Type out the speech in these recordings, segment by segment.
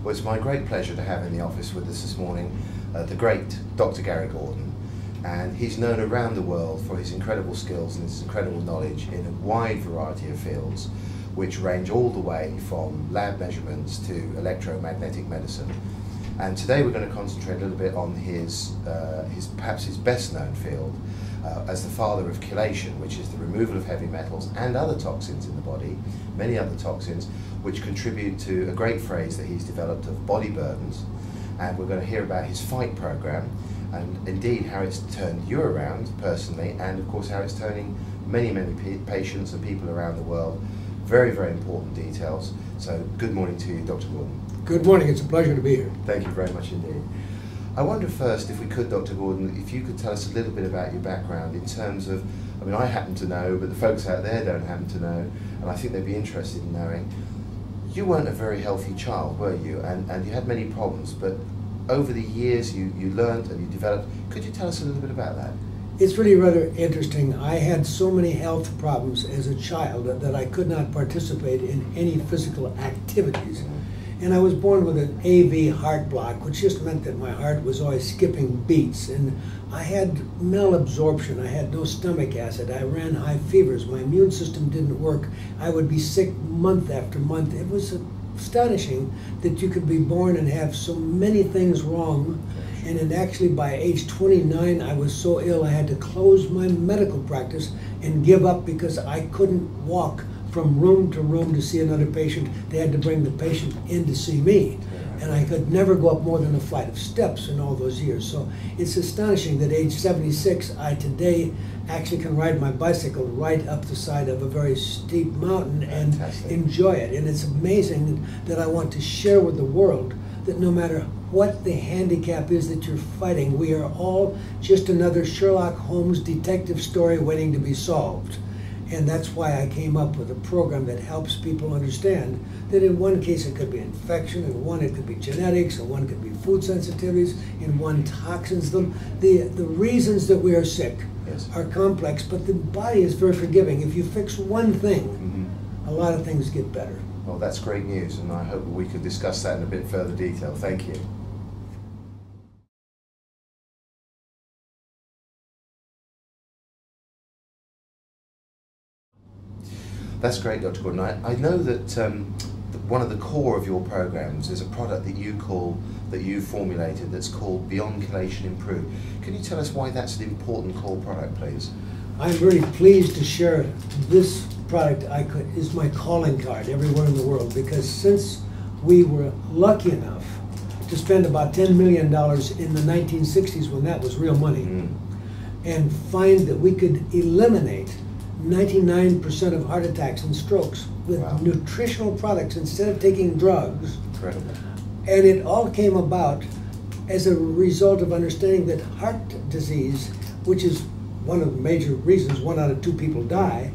Well, it's my great pleasure to have in the office with us this morning the great Dr. Garry Gordon, and he's known around the world for his incredible skills and his incredible knowledge in a wide variety of fields, which range all the way from lab measurements to electromagnetic medicine. And today we're going to concentrate a little bit on his perhaps his best known field as the father of chelation, which is the removal of heavy metals and other toxins in the body, many other toxins, which contribute to a great phrase that he's developed of body burdens. And we're going to hear about his fight program and indeed how it's turned you around personally, and of course how it's turning many patients and people around the world. Very, very important details. So good morning to you, Dr. Gordon. Good morning, it's a pleasure to be here. Thank you very much indeed. I wonder first, if we could, Dr. Gordon, if you could tell us a little bit about your background in terms of, I mean, I happen to know, but the folks out there don't happen to know, and I think they'd be interested in knowing. You weren't a very healthy child, were you? And you had many problems, but over the years you learned and you developed. Could you tell us a little bit about that? It's really rather interesting. I had so many health problems as a child that I could not participate in any physical activities. And I was born with an AV heart block, which just meant that my heart was always skipping beats. And I had malabsorption. I had no stomach acid. I ran high fevers. My immune system didn't work. I would be sick month after month. It was astonishing that you could be born and have so many things wrong. And then actually by age 29, I was so ill I had to close my medical practice and give up because I couldn't walk from room to room to see another patient. They had to bring the patient in to see me. And I could never go up more than a flight of steps in all those years. So it's astonishing that age 76, I today actually can ride my bicycle right up the side of a very steep mountain and enjoy it. And it's amazing that I want to share with the world that no matter what the handicap is that you're fighting, we are all just another Sherlock Holmes detective story waiting to be solved. And that's why I came up with a program that helps people understand that in one case it could be infection, in one it could be genetics, in one could be food sensitivities, in one toxins. The reasons that we are sick are complex, but the body is very forgiving. If you fix one thing, a lot of things get better. Well, that's great news, and I hope we could discuss that in a bit further detail. Thank you. That's great, Dr. Gordon. I know that one of the core of your programs is a product that you formulated that's called Beyond Chelation Improved. Can you tell us why that's an important core product, please? I'm really pleased to share this product. Is my calling card everywhere in the world, because since we were lucky enough to spend about $10 million in the 1960s when that was real money, and find that we could eliminate 99% of heart attacks and strokes with nutritional products instead of taking drugs. Incredible. And it all came about as a result of understanding that heart disease, which is one of the major reasons 1 out of 2 people die,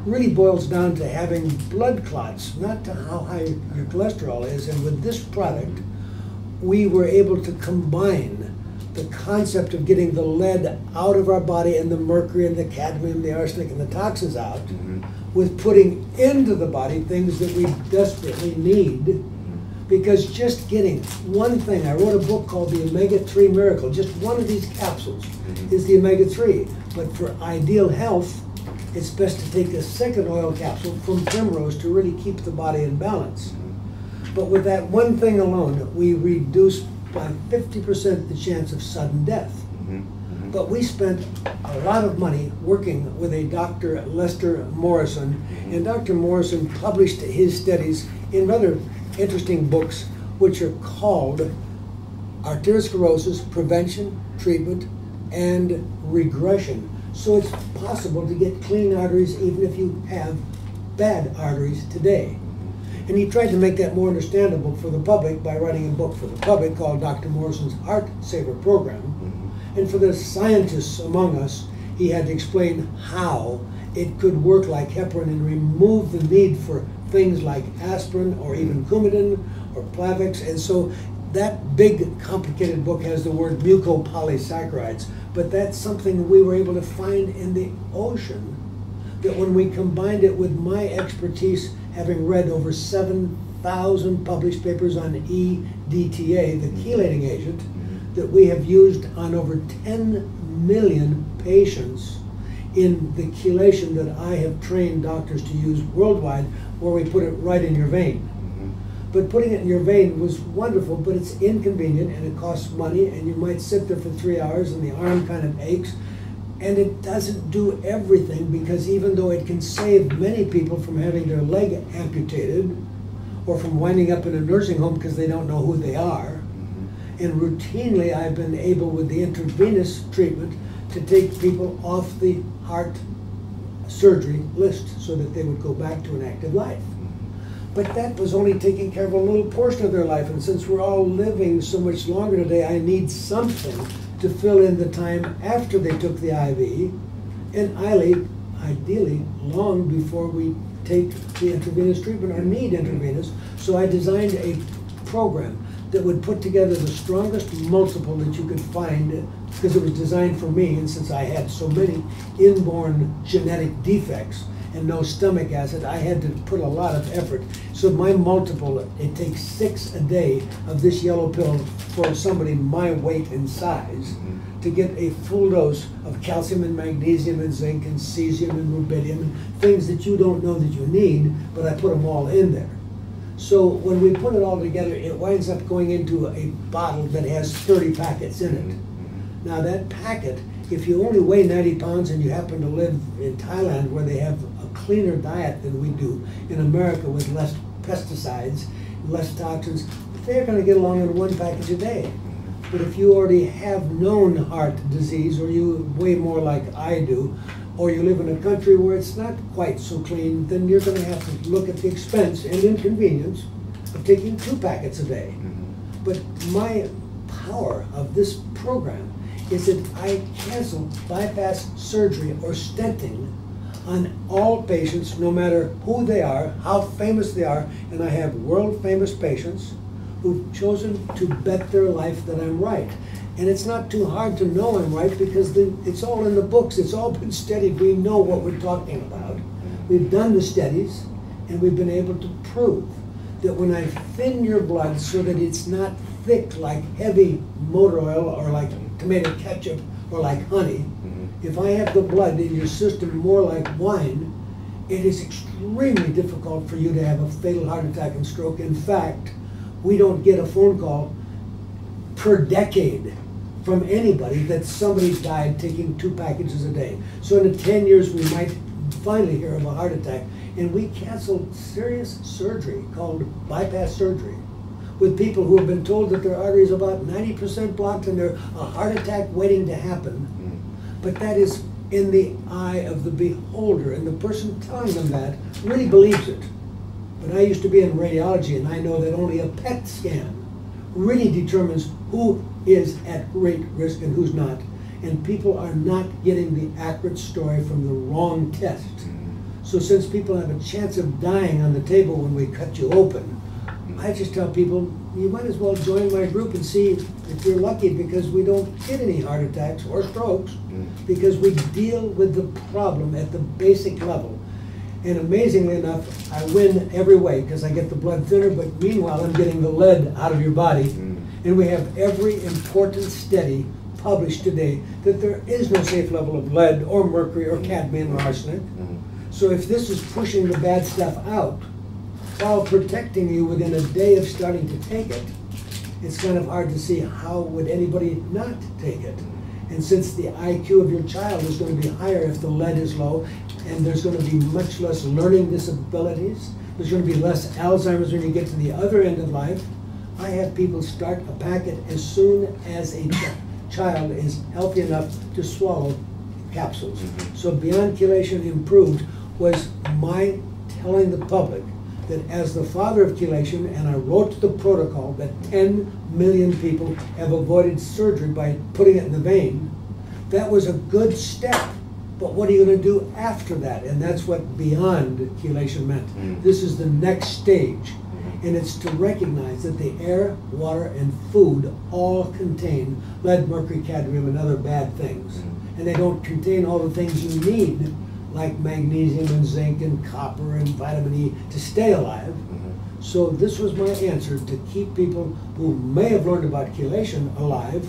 really boils down to having blood clots, not to how high your cholesterol is. And with this product, we were able to combine the concept of getting the lead out of our body and the mercury and the cadmium, the arsenic and the toxins out, with putting into the body things that we desperately need. Because just getting one thing, I wrote a book called The Omega-3 Miracle. Just one of these capsules is the omega-3. But for ideal health, it's best to take a second oil capsule from primrose to really keep the body in balance. But with that one thing alone, we reduced by 50% the chance of sudden death. But we spent a lot of money working with a Dr. Lester Morrison, and Dr. Morrison published his studies in rather interesting books, which are called Arteriosclerosis, Prevention, Treatment, and Regression. So it's possible to get clean arteries even if you have bad arteries today. And he tried to make that more understandable for the public by writing a book for the public called Dr. Morrison's Heart Saver Program. And for the scientists among us, he had to explain how it could work like heparin and remove the need for things like aspirin or even Coumadin or Plavix. And so that big, complicated book has the word mucopolysaccharides, but that's something we were able to find in the ocean, that when we combined it with my expertise, having read over 7 1,000 published papers on EDTA, the chelating agent, that we have used on over 10 million patients in the chelation that I have trained doctors to use worldwide, where we put it right in your vein. But putting it in your vein was wonderful, but it's inconvenient and it costs money, and you might sit there for 3 hours and the arm kind of aches, and it doesn't do everything, because even though it can save many people from having their leg amputated or from winding up in a nursing home because they don't know who they are, and routinely I've been able with the intravenous treatment to take people off the heart surgery list so that they would go back to an active life. But that was only taking care of a little portion of their life, and since we're all living so much longer today, I need something to fill in the time after they took the IV, and ideally long before we take the intravenous treatment or need intravenous. So I designed a program that would put together the strongest multiple that you could find, because it was designed for me, and since I had so many inborn genetic defects and no stomach acid, I had to put a lot of effort. So my multiple, it takes 6 a day of this yellow pill for somebody my weight and size to get a full dose of calcium and magnesium and zinc and cesium and rubidium and things that you don't know that you need, but I put them all in there. So when we put it all together, it winds up going into a bottle that has 30 packets in it. Now that packet, if you only weigh 90 pounds and you happen to live in Thailand, where they have a cleaner diet than we do in America with less pesticides, less toxins, they're going to get along on 1 package a day. But if you already have known heart disease, or you weigh more like I do, or you live in a country where it's not quite so clean, then you're going to have to look at the expense and inconvenience of taking 2 packets a day. But my power of this program is that I cancel bypass surgery or stenting on all patients, no matter who they are, how famous they are, and I have world famous patients who've chosen to bet their life that I'm right. And it's not too hard to know I'm right, because it's all in the books, it's all been studied, we know what we're talking about. We've done the studies, and we've been able to prove that when I thin your blood so that it's not thick like heavy motor oil or like tomato ketchup or like honey, if I have the blood in your system more like wine, it is extremely difficult for you to have a fatal heart attack and stroke. In fact, we don't get a phone call per decade from anybody that somebody died taking 2 packages a day. So in 10 years, we might finally hear of a heart attack. And we canceled serious surgery called bypass surgery with people who have been told that their artery is about 90% blocked and they're a heart attack waiting to happen. But that is in the eye of the beholder, and the person telling them that really believes it. But I used to be in radiology, and I know that only a PET scan really determines who is at great risk and who's not. And people are not getting the accurate story from the wrong test. So since people have a chance of dying on the table when we cut you open, I just tell people, you might as well join my group and see if you're lucky, because we don't get any heart attacks or strokes, because we deal with the problem at the basic level. And amazingly enough, I win every way because I get the blood thinner, but meanwhile I'm getting the lead out of your body. And we have every important study published today that there is no safe level of lead or mercury or cadmium or arsenic. So if this is pushing the bad stuff out while protecting you within a day of starting to take it, it's kind of hard to see how would anybody not take it. And since the IQ of your child is going to be higher if the lead is low, and there's going to be much less learning disabilities, there's going to be less Alzheimer's when you get to the other end of life, I have people start a packet as soon as a child is healthy enough to swallow capsules. So Beyond Chelation Improved was my telling the public that as the father of chelation, and I wrote the protocol that 10 million people have avoided surgery by putting it in the vein, that was a good step. But what are you going to do after that? And that's what Beyond Chelation meant. This is the next stage. And it's to recognize that the air, water, and food all contain lead, mercury, cadmium, and other bad things. And they don't contain all the things you need, like magnesium and zinc and copper and vitamin E to stay alive. So this was my answer to keep people who may have learned about chelation alive,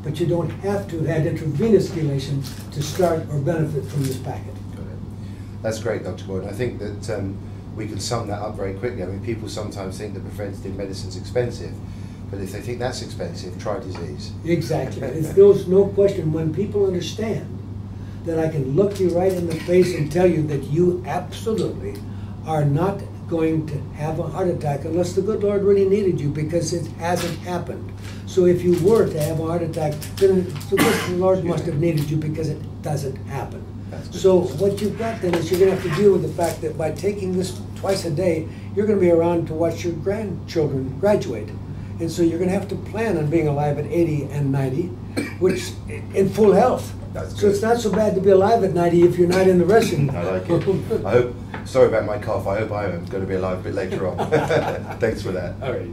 but you don't have to have intravenous chelation to start or benefit from this packet. Got it. That's great, Dr. Gordon. I think that we can sum that up very quickly. I mean, people sometimes think that preventative medicine is expensive, but if they think that's expensive, try disease. Exactly. There's no question. When people understand that I can look you right in the face and tell you that you absolutely are not going to have a heart attack unless the good Lord really needed you, because it hasn't happened. So if you were to have a heart attack, then the good Lord must have needed you, because it doesn't happen. So what you've got then is you're going to have to deal with the fact that by taking this twice a day, you're going to be around to watch your grandchildren graduate. And so you're going to have to plan on being alive at 80 and 90, which in full health. So it's not so bad to be alive at 90 if you're not in the resting. I like it. I hope, sorry about my cough, I hope I am going to be alive a bit later on. Thanks for that. All right.